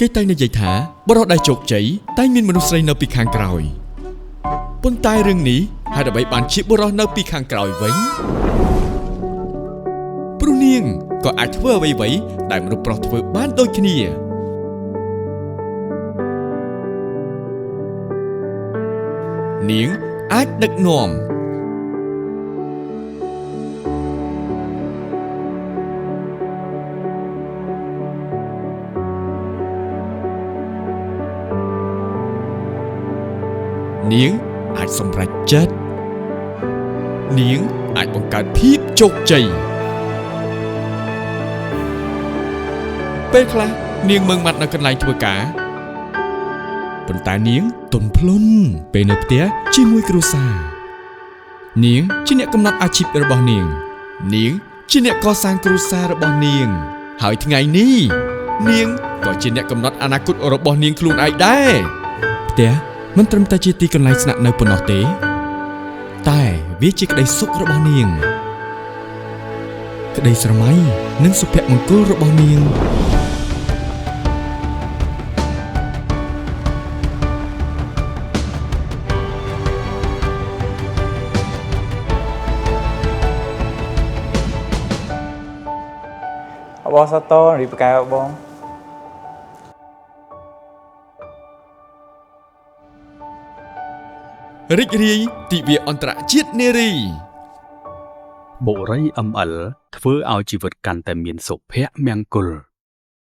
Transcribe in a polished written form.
គេតែងនិយាយថាបរិសុទ្ធដែលជោគជ័យតែងមានមនុស្សស្រីនៅពីខាងក្រោយប៉ុន្តែរឿងនេះហេតុអ្វីបានជាបរិសុទ្ធនៅពីខាងក្រោយវិញព្រោះនាងក៏អាចធ្វើអ្វីៗដែលមនុស្សប្រុសធ្វើបានដូចគ្នានាងអាចដឹកនាំនាងអាចសម្រេចចិត្តនាងអាចបង្កើតភាពជោគជ័យពេលខ្លះនាងមើងម៉ាត់នៅកន្លែងធ្វើការប៉ុន្តែនាងទន់ភ្លន់ពេលនៅផ្ទះជាមួយគ្រួសារនាងជាអ្នកកំណត់អាជីពរបស់នាងនាងជាអ្នកកសាងគ្រួសាររបស់នាងហើយថ្ងៃនេះនាងក៏ជាអ្នកកំណត់អនាគតរបស់នាងខ្លួនឯងដែរផ្ទះមិនត្រឹមតែជាទីកន្លែងស្នាក់នៅប៉ុណ្ណោះទេតែវាជាក្តីសុខរបស់នាងក្តីស្រមៃនិងសុភមង្គលរបស់នាងបងសាទររីបកែបងរីករាយទិវាអន្តរជាតិនារីបុរី ML ធ្វើឲ្យជីវិតកាន់តែមានសុភមង្គល